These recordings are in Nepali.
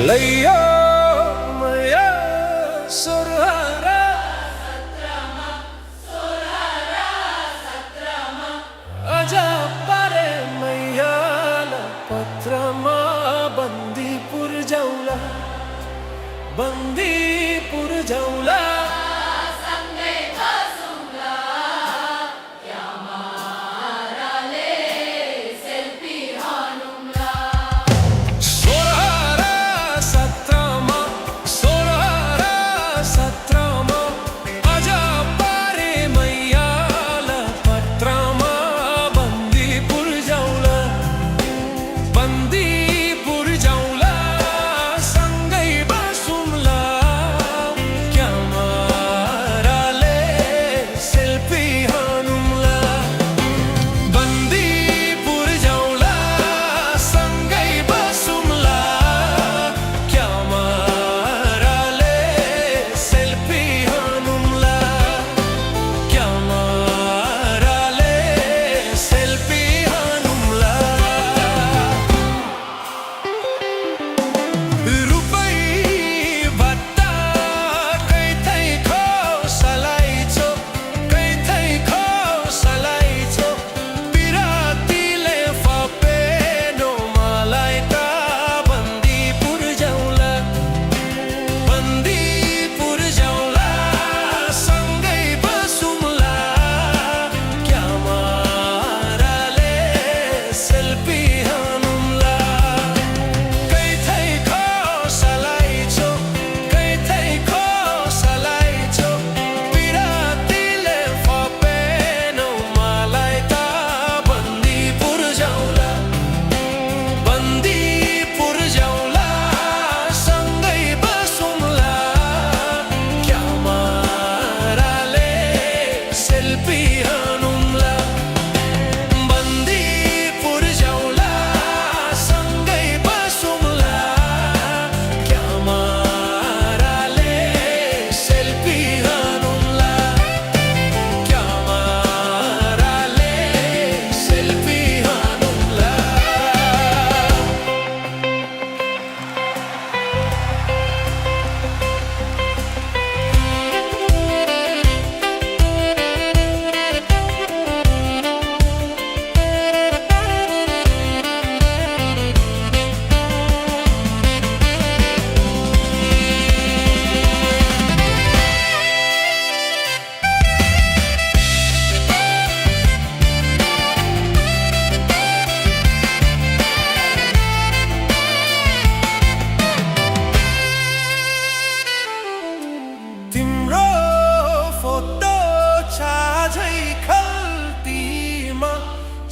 लैया मैया सुरहरा अजा पारे मैयाला पत्रमा बंदीपुर जाऊला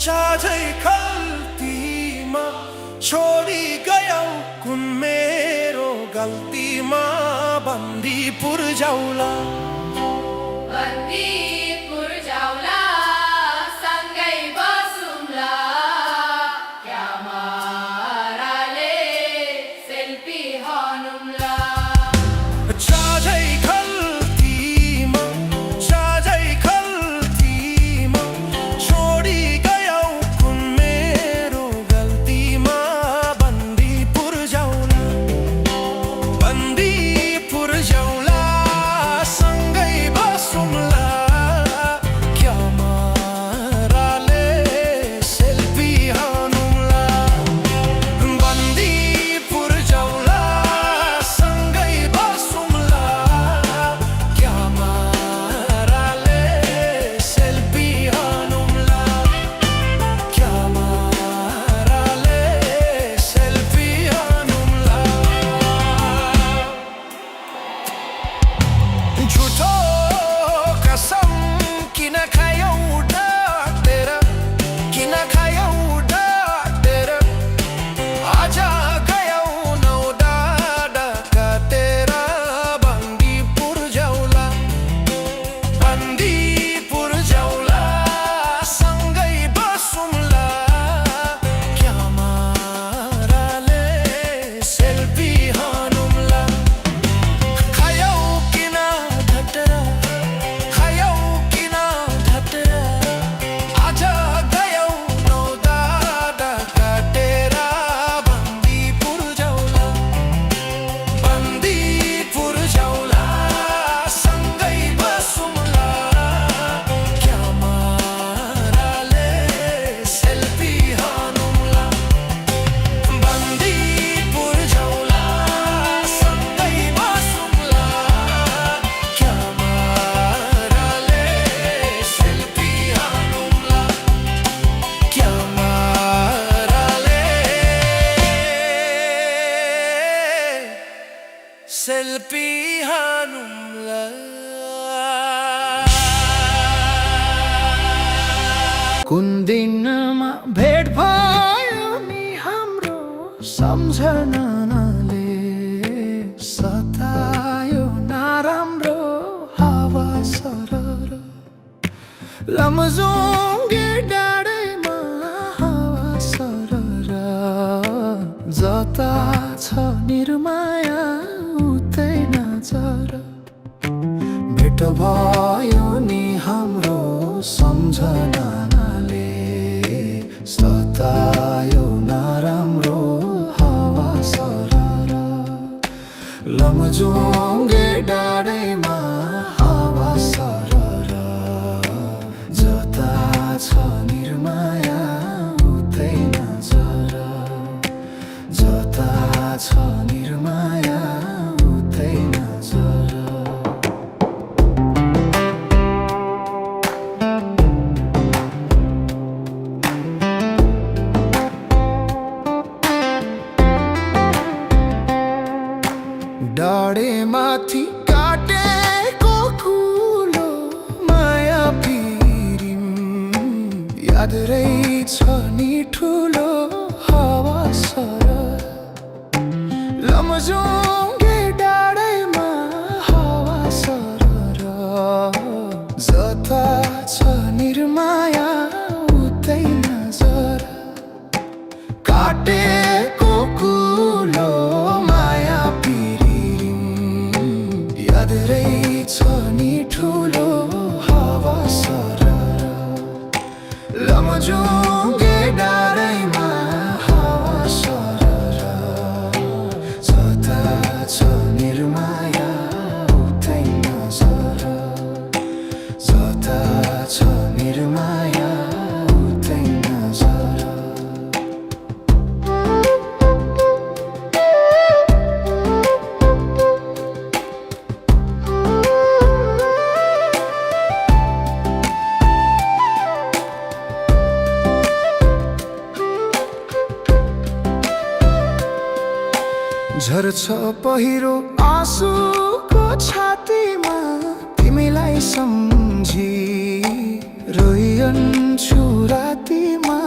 छाझै खल्तीमा छोडी गयौ कुन मेरो गल्तीमा बन्दीपुर जाऊला सँगै बसौँला क्यामेराले सेल्फी हानौँला छाझै खल्तीमा छोडी गयौ कुन मेरो गल्तीमा बन्दीपुर जाऊला सँगै बसौँला क्यामेराले सेल्फी हानौँला बन्दीपुर जाऊला सँगै बसौँला क्यामेराले सेल्फी हानौँला क्यामेराले सेल्फी हानौँला झुठो कसम कुन दिनमा भेट भयो नि हाम्रो सम्झनाले सतायो नराम्रो हावा सरर लमजुङ्गे डाँडैमा हावा सरर जता छ निर्माया उतै नजर भेट भयो नि हाम्रो सम्झनाले सतायो नराम्रो हावा सरर लमजुङ्गे डाँडैमा हावा सरर जता छ निर्माया उतै नजर जता छ निर्माया उतै नजर डाँडेमाथि काटेको कुलो माया पिरिम याद रहेछ नि ठुलो हावा सरर लमजुङ्गे डाँडैमा हावा सरर जता छ निर्माया उतै नजर काटेको कुलो माया याद रहेछ नि ठुलो हावा सरर लमजुङ्गे डाँडैमा हावा सरर जता छ निर्माया उतै नजर जता छ निर्माया उतै नजर झर्छ पहिरो आँसुको छातीमा तिमीलाई सम्झी रोइन्छु रातिमा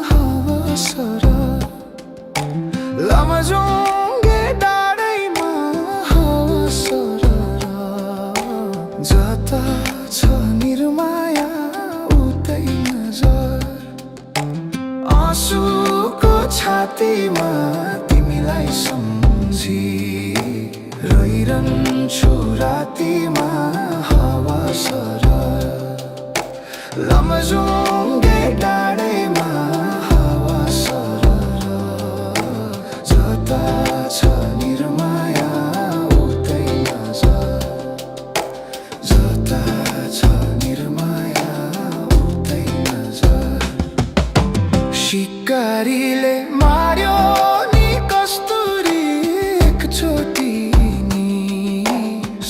हावा सरर लमजुङ्गे डाँडैमा हावा सरर जता छ निर्माया उतै नजर आँसुको छातीमा तिमीलाई सम्झी रोइरहन्छु रातिमा हावा सरर लमजुङ्गे डाँडैमा हावा सरर जता छ निर्माया उतै नजर जता छ निर्माया उतै नजर शिकारीले मार्यो नि कस्तुरी एकचोटि नि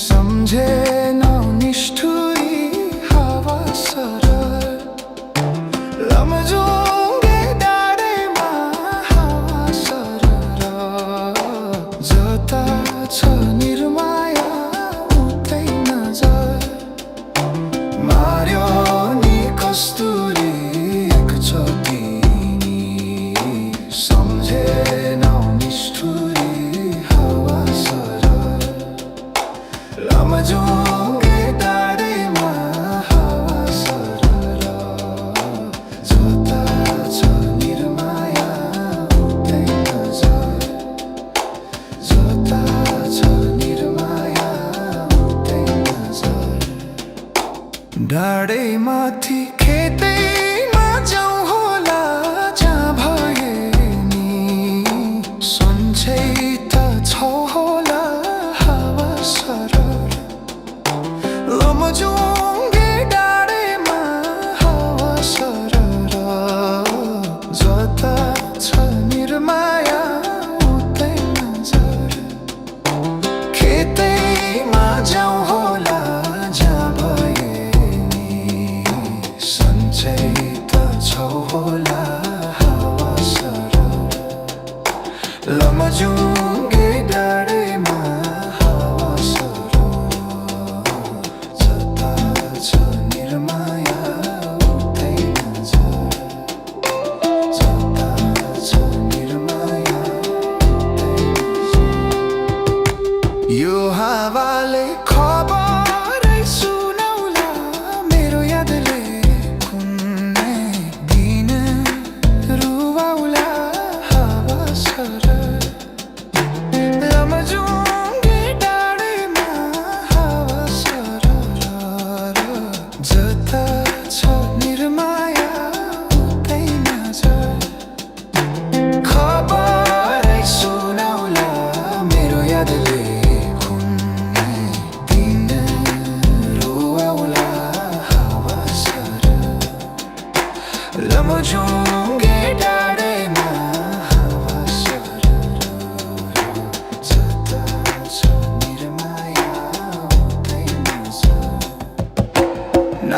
सम्झेनौ निष्ठुरी हावा सरर लमजुङ्गे डाँडैमा हावा सरर जता छ निर्माया उतै नजर मार्यो नि कस्तुरी एकचोटि सम्झेनौ निष्ठुरी हावा सरर लमजुङ्गे डाँडैमा हावा सरर जता छ निर्माया उतै नजर जता छ निर्माया उतै नजर डाँडैमाथि खेतैमा जाउँ होला जहाँ भए नि सन्चै त छ होला हावा सरर लमजुङ्गे डाँडैमा हावा सरर जता छ निर्माया उतै नजर खेतैमा जाउँ होला जहाँ भए नि सन्चै त छ होला हावा सरर लमजुङ्गे डाँडैमा हावा सरर जता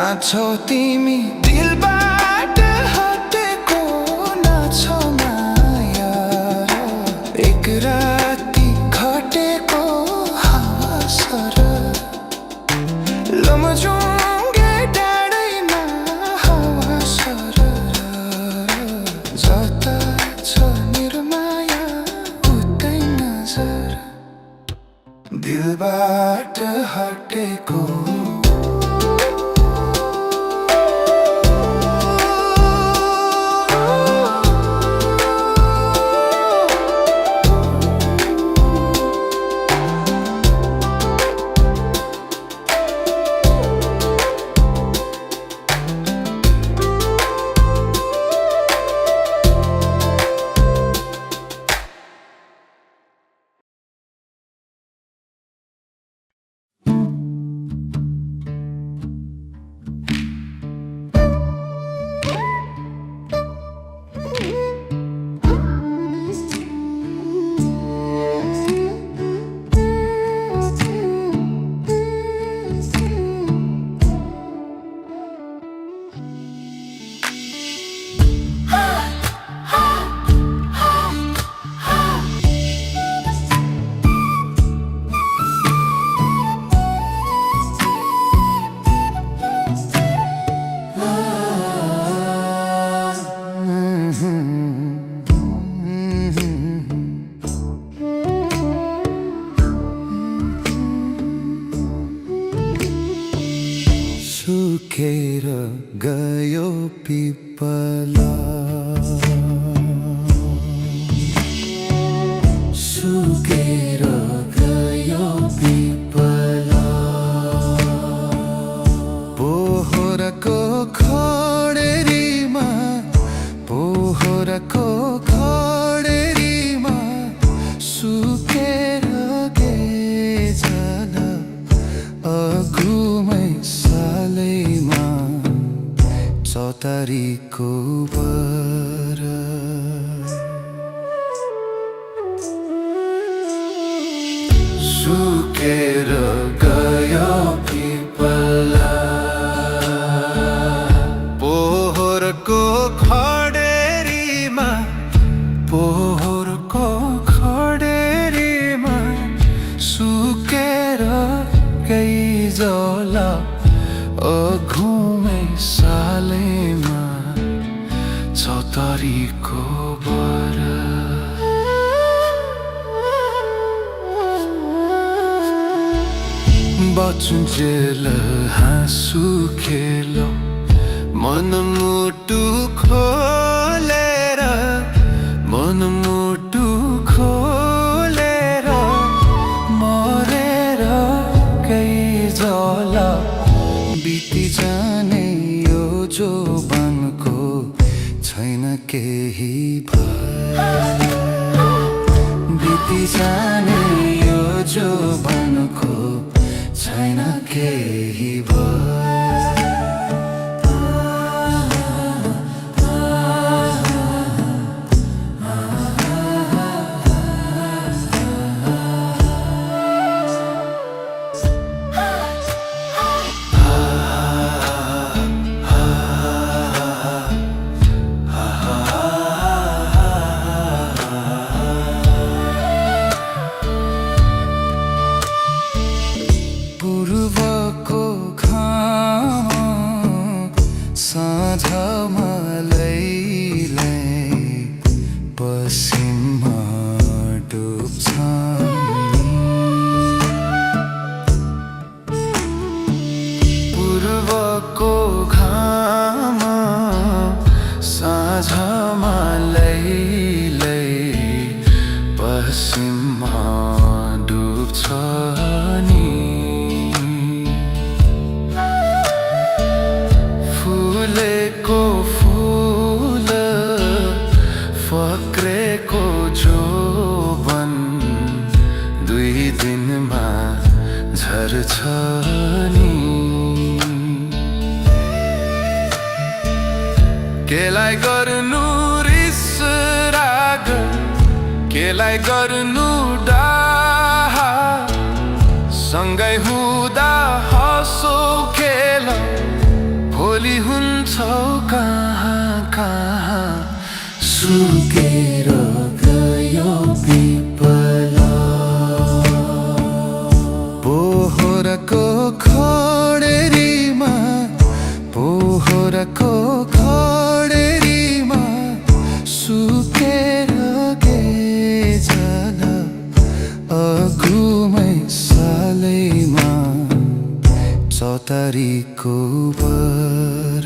नाच्छौ तिमी दिलबाट हटेको नाच्छौ माया एक राति खटेको हावा सर लमजुङ्गे डाँडैमा हावा सर जता छ निर्माया उतै नजर दिलबाट हटेको सुकेर गयो पिपला सुकेर गयो पिपला पोहोरको खडेरीमा पोहोरको खडेरीमा सुकेर गेजल अघुमै सालैमा चौतारीको बर सुकेर गयो पिपला पोहोरको खडेरीमा पोहोरको खडेरीमा सुकेर गइजल अघुमै सालैमा चौतारीको बर बचुन्जेल हाँसु खेलो मनमुटु खोलेर मनमुटु खोलेर मरेर गइजल बिति जाने यो जोबनको छैन केही भर बिति जाने यो जोबनको छैन केही भर पूर्वको घाम साँझमा लैलै पश्चिममा डुब्छ पूर्वको घाम साँझमा लैलै पश्चिममा डुब्छ फुलेको फुल फक्रेको जोबन दुई दिनमा झर्छ नि केलाई गर्नु रिस राग केलाई गर्नु डाहा सँगै हुँदा हँसो खेल भोलि हुन्छौ कहाँ कहाँ सुकेर गयो पिपला पोहोरको खडेरीमा पोहोरको खडेरीमा सुकेर गेजल अघुमै सालैमा चौतारीको बर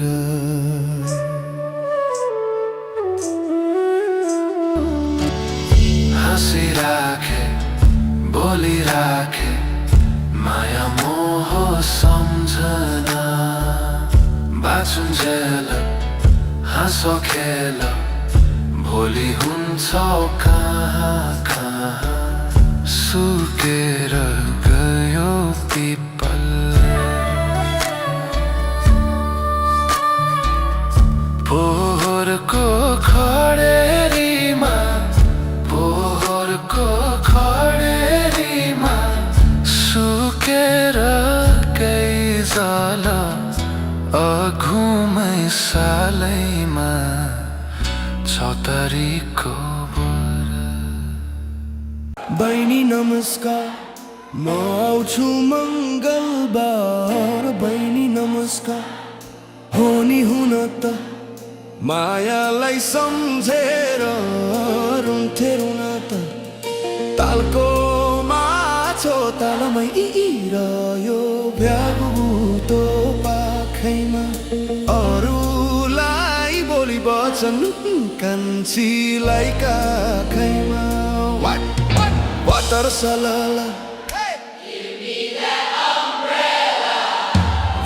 हाँसिराखे बोलिराखे माया मोह सम्झना बाँचुन्जेल हाँसो खेल भोलि हुन्छौ कहाँ कहाँ सुकेर गयो पिपल पोहोरको खडेरीमा पोहोरको खडेरीमा सुकेर गइजल अघुमै सालैमा चौतारीको बर बहिनी नमस्कार म आउँछु मङ्गलबार बहिनी नमस्कार हो नि हुन त मायालाई सम्झेर रुन्थे रुन त तालको माछो तालमै इरह्यो भ्यागुतो पाखैमा अरूलाई बोली बचन कान्छीलाई काखैमा वाटर सलला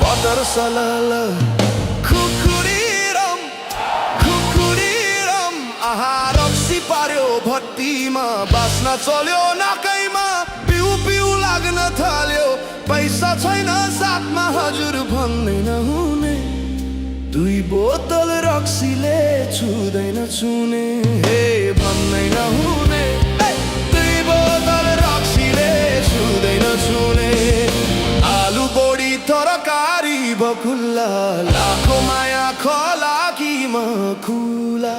वाटर सलला रक्सी पार्यो भट्टीमा बास्न चल्यो नाकैमा पिउ पिउ लाग्न थाल्यो पैसा छैन साथमा हजुर भन्दै नहुने दुई बोतल रक्सीले छुँदैन छुने हे भन्दै नहुने दुई बोतल रक्सीले छुँदैन छुने आलु बोडी तरकारी बखुल्ला लाखो माया खोला कि म खुला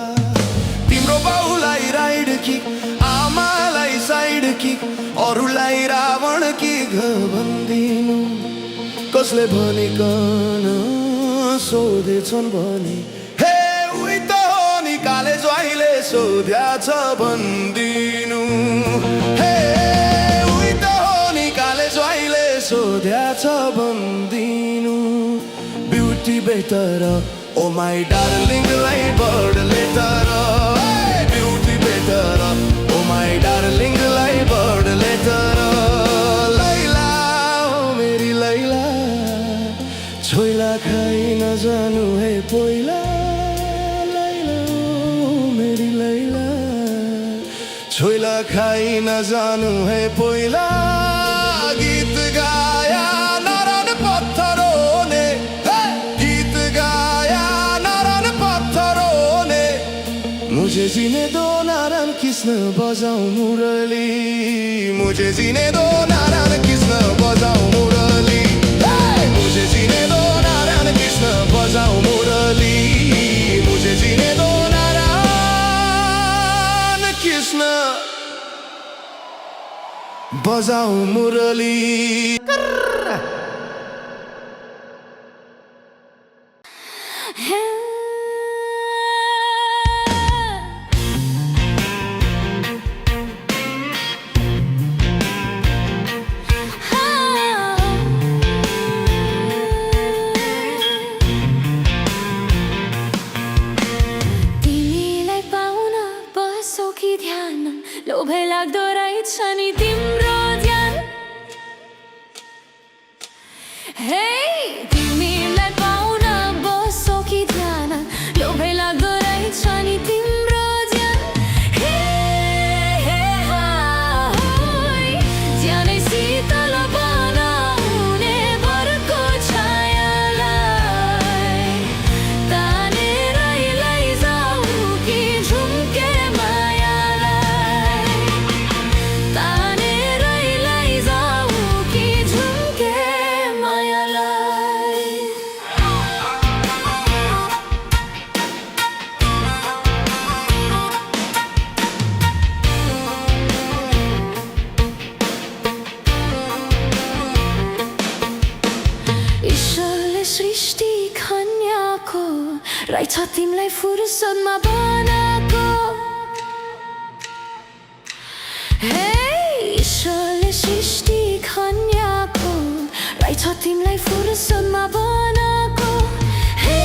तिम्रो बाउलाई राइड किक आमालाई साइड किक अरूलाई रावण कि भनिदिनु कसले भनिकन सोधेछन् भने हे उही त हो नि काले ज्वाइँले सोध्या छ भनिदिनु हे उही त हो नि काले ज्वाइँले सोध्या छ भनिदिनु ब्युटी बेटर ओ माई डार्लिङलाई बर्ड लेटर ब्युटी बेटर ओ माई डार्लिङलाई बर्ड लेटर लैला ओ मेरी लैला छोइला खाइ नजानु है पहिला लैला ओ मेरी लैला छोइला खाइ नजानु है पहिला गीत गाया नारायण पत्थरों ने गीत गाया नारायण पत्थरों ने मुझे जीने दो नारायण कृष्ण बजाऊं मुरली मुझे जीने दो नारायण कृष्ण बजाऊं मुरली मुझे जीने दो नारायण कृष्ण बजाऊं मुरली मुझे जीने दो नारायण कृष्ण बजाऊं मुरली लोभै लाग्दो रहेछ नि तिम्रो ध्यान हे तिमीलाई पाउन बसो कि ध्यान लोभै लाग्दो रहेछ नि तिम्रो ध्यान हे ज्यानै शीतल बनाउने बरको छायालाई तानेर लैजाऊ कि झुम्के तानेर लैजाऊ कि झुम्के मायालाई सृष्टि कन्याको रहेछ तिमीलाई फुर्सदमा बनाएको हे ईश्वरले सृष्टि कन्याको रहेछ तिमीलाई फुर्सदमा बनाएको हे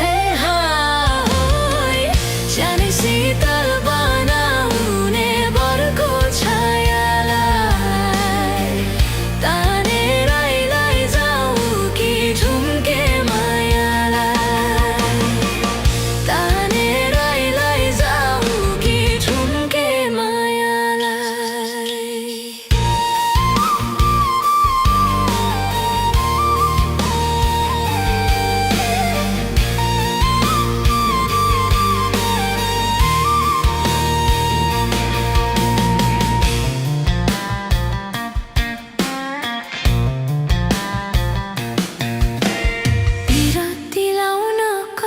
हे हाय जाने शीतल बनाउने बरको छायालाई तानेर लैजाऊ कि झुम्के मायालाई तानेर लैजाऊ कि झुम्के मायालाई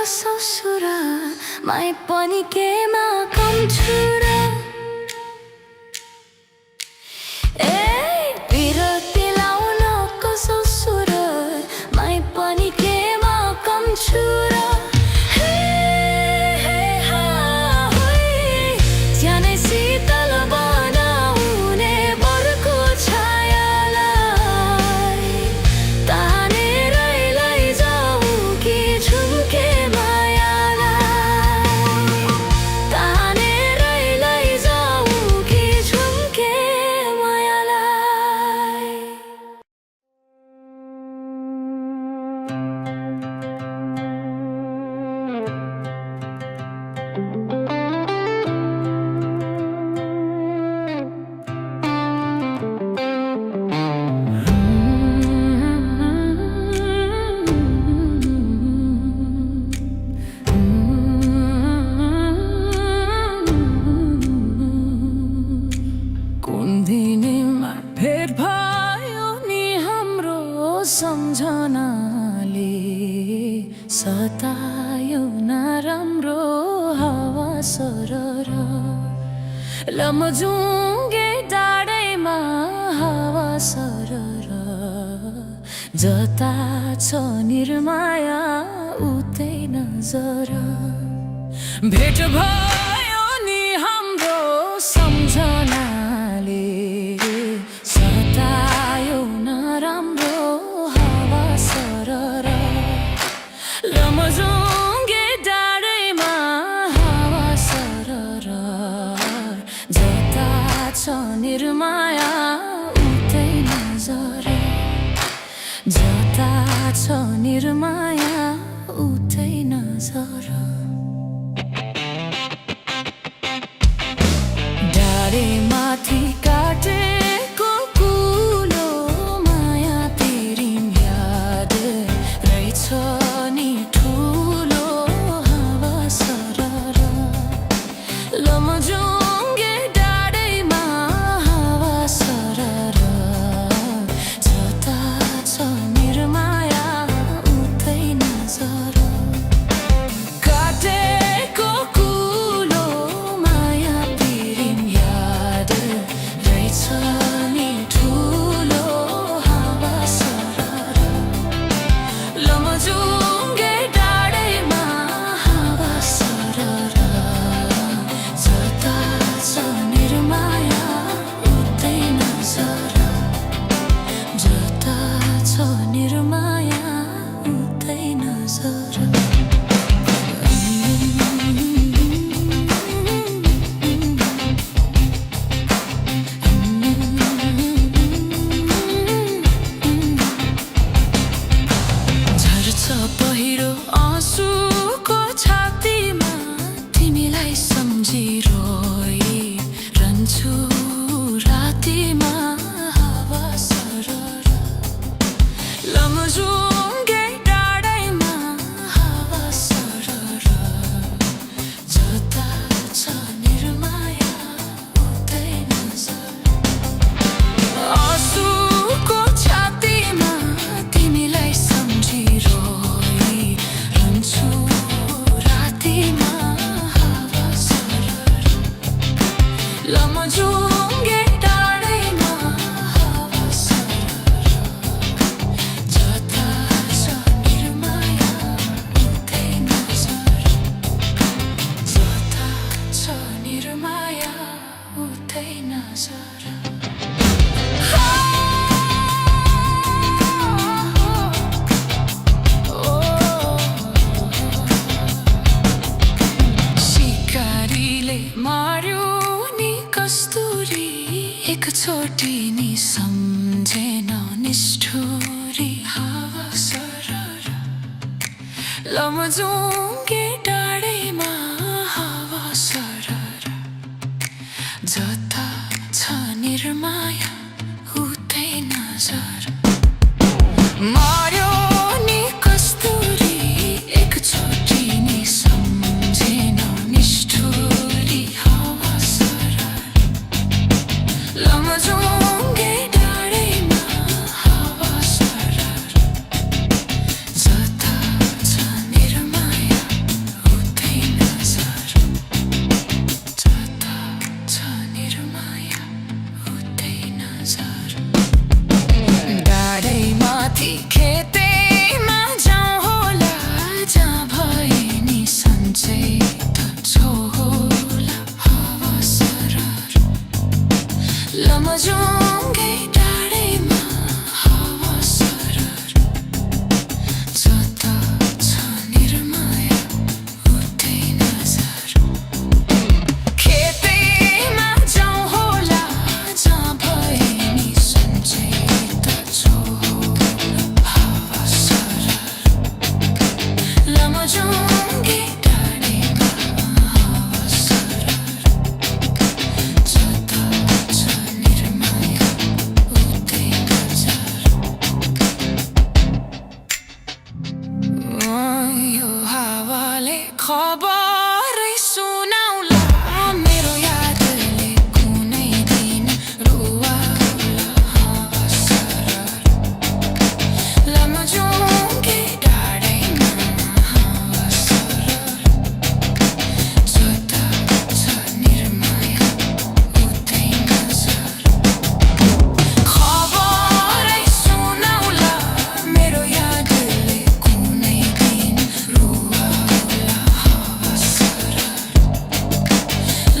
ससुर माया पनि केमा कम छु र ए बिरती लाउन कसो सुर माया पनि केमा कम छु र हे हे हा होइ ज्यानै शीतल बनाउने बरको छायालाई तानेर लैजाऊ कि झुम्के सम्झनाले सतायो नराम्रो हावा सरर लमजुङ्गे डाँडैमा हावा सरर जता छ निर्माया उतै नजर भेट भयो नि हाम्रो सम्झनाले सतायो नराम्रो लमजुङ्गे डाँडैमा हावा सरर जता छ निर्माया उतै नजर जता छ निर्माया उतै नजर डाँडेमाथि काटेको कुलो माया तिरिम याद रहेछ नि ठुलो हावा सरर लमजुङ्गे डाँडैमा हावा सरर जता छ निर्माया उतै नजर काटेको कुलो माया तिरिम याद रहेछ नि ठुलो हावा सरर लमजुङ्गे डाँडैमा हावा सरर जता छ निर्माया उतै नजर जता छ निर्माया उतै नजर झर्छ पहिरो आँसुको छातीमा तिमीलाई सम्झिरोई रहन्छु रातिमा हावा सरर लमजुङ्गे डाँडैमा हावा सरर जता छ निर्माया उतै नजर आँसुको छातीमा तिमीलाई सम्झिरोई रहन्छु रातिमा हावा सरर एकचोटि नि सम्झेन निष्ठुरी हावा सरर लमजुङ्गे डाँडैमा हावा सरर जता छ निर्माया उतै नजर मार्यो नि कस्तुरी एकचोटि नि सम्झेन निष्ठुरी हावा सरर लमजुङ्गे डाँडैमा हावा सरर जता छ निर्माया उतै नजर जता छ निर्माया उतै नजर डाँडैमाथि खेतैमा जाउँ होला जहाँ भए नि सन्चै त छो होला हावा सरर लमजुङ्गे डाँडैमा हावा सरर जता छ निर्माया उतै नजर खेतैमा जाउँ होला जहाँ भए नि सन्चै त छो होला हावा सरर लमजुङ्गे डाँडैमा हावा सरर जता छ निर्माया उतै नजर यो हावाले खबरै सुनाउला मेरो यादले कुनै दिन रुवाउला हावा सरर लमजुङ्गे डाँडैमा हावा सरर जता छ निर्माया उतै नजर खबरै सुनाउला मेरो यादले कुनै दिन रुवाउला हावा सरर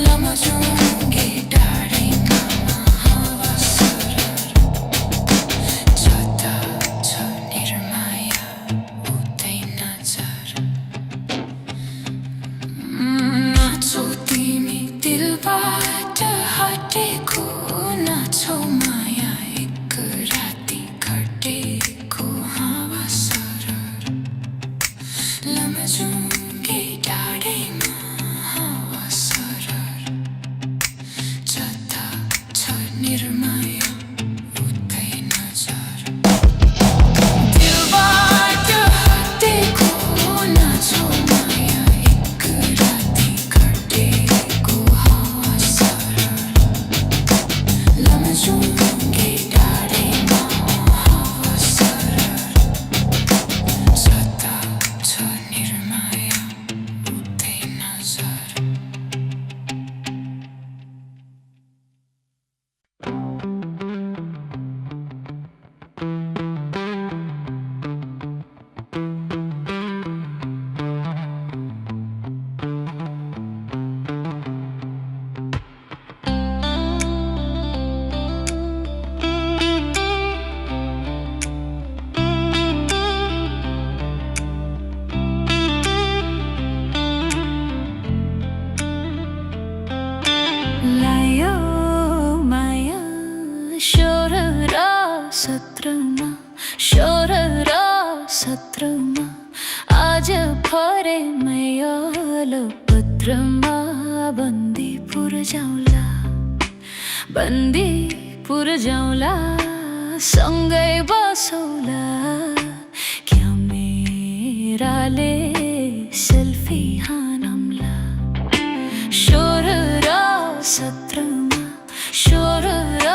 लमजुङ्गे डाँडैमा हावा सरर जता छ निर्माया उतै नजर नाचौ तिमी दिलबाट हटेको नाचौ माया एक राति घटेको हावा सरर लमजुङ्गे डाँडैमा हावा सरर जता छ निर्माया उतै नजर दिलबाट हटेको नाचौ माया एक राति घटेको हावा सरर लमजुङ्गे डाँडैमा हावा सरर जता छ निर्माया उतै नजर लायो माया शोर र सत्रमा शोर र सत्रमा आज फरे मैल पत्रमा बन्दीपुर जाउँला बन्दीपुर जाउँला सँगै बसौला क्या मेराले सेल्फी हानौँला शोर र सत्रमा शोर र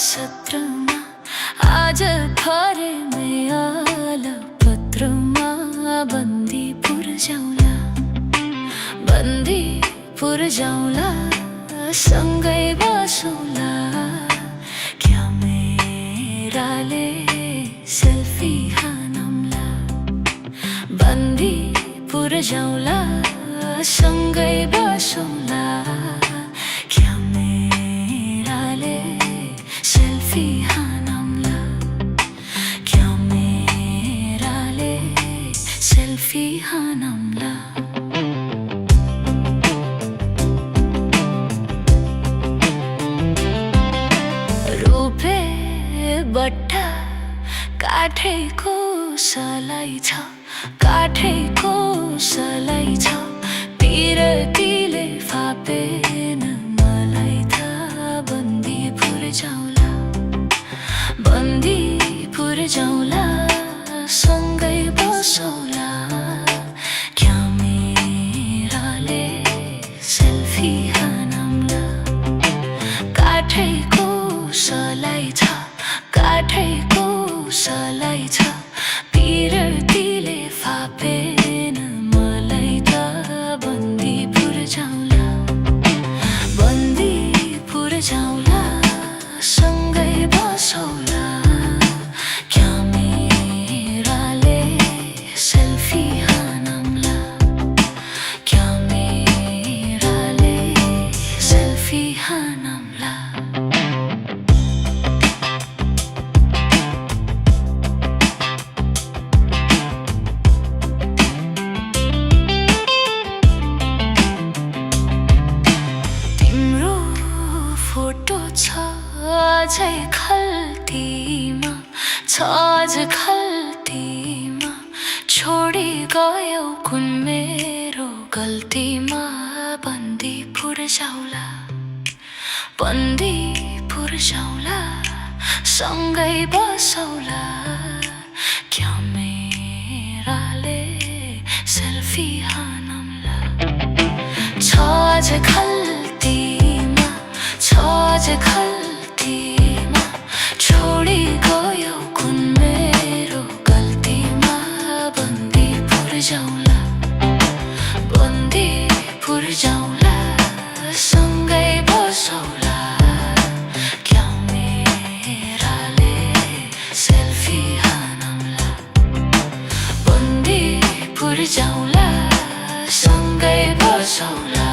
सत्रमा आज फरे मैल पत्रमा बन्दीपुर जाउँला बन्दीपुर जाउँला सँगै बसौला क्या मेराले सेल्फी हानौँला बन्दीपुर जाउँला सँगै बसौला क्या मेराले सेल्फी हानौँला क्या मेराले सेल्फी हानौँला काठैको सलाई छ काठैको सलाई छ पिरतीले फापेन मलाई त बन्दीपुर जाउँला बन्दीपुर जाउँला सँगै बसौला क्यामेराले सेल्फी हानौँला काठैको सलाई छ काठैको सलाई छ पिरतीले फापेन मलाई त बन्दीपुर जाउँला बन्दीपुर जाउँला सँगै बसौला क्यामेराले सेल्फी हानौँला क्यामेराले सेल्फी हानौँला फोटो छ अझै खल्तीमा छ अझ खल्तीमा छोडी गयौ कुन मेरो गल्तीमा बन्दीपुर जाउँला बन्दीपुर जाउँला सँगै बसौला क्यामेराले सेल्फी हानौँला छ अझ खल्तीमा छ अझ खल्तीमा छोडी गयौ कुन मेरो गल्तीमा बन्दीपुर जाउँला बन्दीपुर जाउँला सँगै बसौला क्यामेराले सेल्फी हानौँला बन्दीपुर जाउँला सँगै बसौला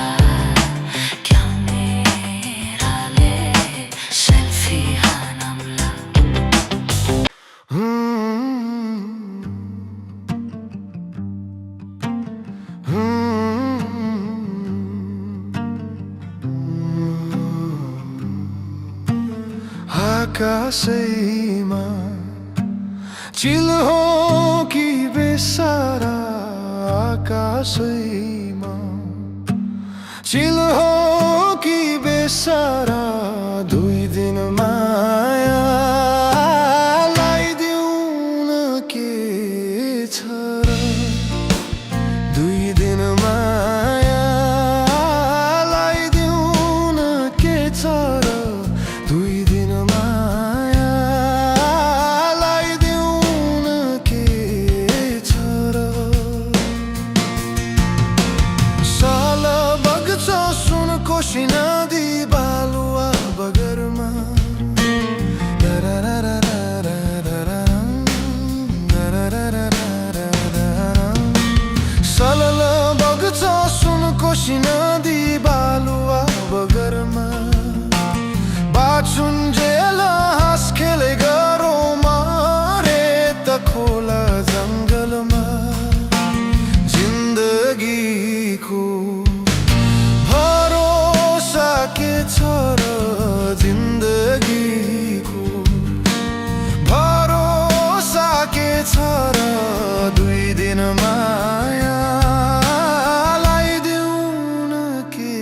आकाशैमा चिल हो कि बेसारा आकाशैमा चिल हो कि बेसारा दुई दिन माया लाइदेऊ न के छ र दुई दिन माया लाइदेऊ न के छ र दुई दिन माया लाइदेऊ न के छ र साल बग्छ सुनकोशी नदी बालुवा बगरमा सलल बग्छ सुनकोशी नदी बालुवा बगरमा बाछुन्जेल हाँस खेले गरौँ मारे त खोला जङ्गलमा जिन्दगीको भरोसा के छ र जिन्दगीको भरोसा के छ र दुई दिन माया लाइदेऊ न के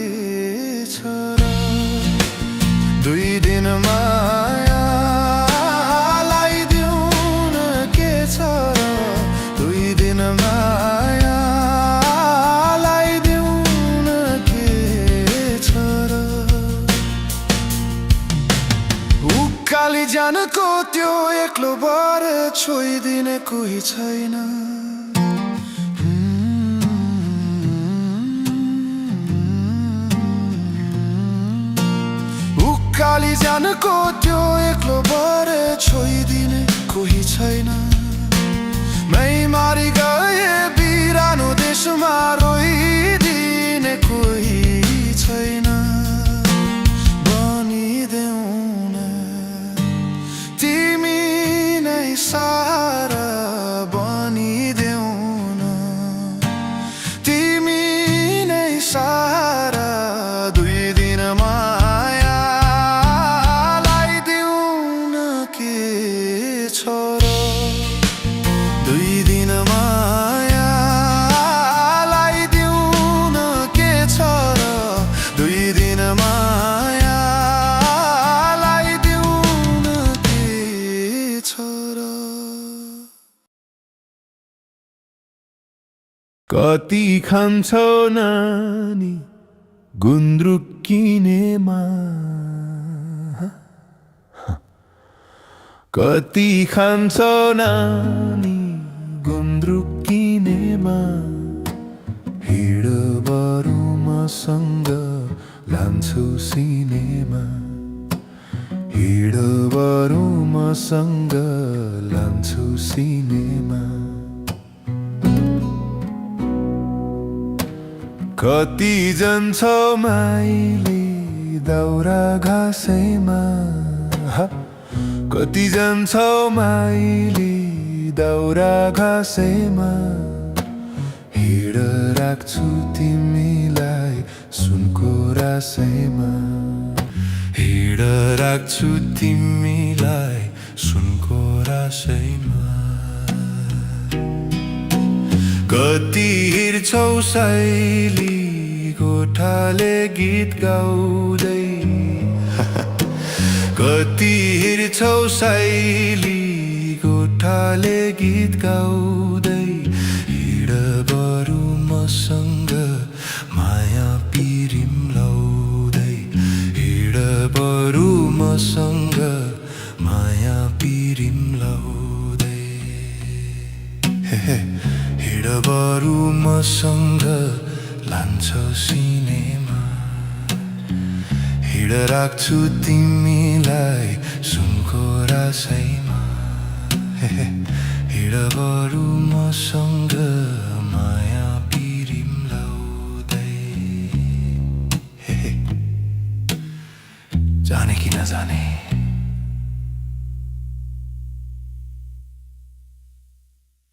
छ र दुई दिन माया लाइदेऊ न के छ र दुई दिन माया लाइदेऊ न के छ र उकाली जानको त्यो एक्लो बार छोइदिने कोही छैन उकाली जानको त्यो एक्लो बार छोइदिने कोही छैन मै मारी गए बिरानो देशमा रोइदिने कोही छैन बनिदेऊ न तिमी नै सारा बनिदेऊ न तिमी नै सारा दुई दिन माया लाइदेऊ न के छ र कति खान्छौ नानी गुन्द्रुक किनेमा कति खान्छौ नानी गुन्द्रुक किनेमा हिँड बरु मसँग लान्छु सिनेमा हिँड बरु मसँग लान्छु सिनेमा कति जान्छौ माइली दाउरा घाँसैमा कति जान्छौ माइली दाउरा घाँसैमा हिँड राख्छु तिमीलाई सुनको रासैमा हिँड राख्छु तिमीलाई सुनको रासैमा कति हिँड्छौ साइली गोठाले गीत गाउँदै कति हिँड्छौ साइली गोठाले गीत गाउँदै हिँड बरु मसँग माया पिरिम लाउँदै हिँड बरु मसँग माया पिरिम लाउँदै हिँड बरु मसँग लान्छ सिनेमा हिँड राख्छु तिमीलाई सुनको रासैमा हिँड बरु मसँग माया पिरिम लाउँदै जाने कि नजाने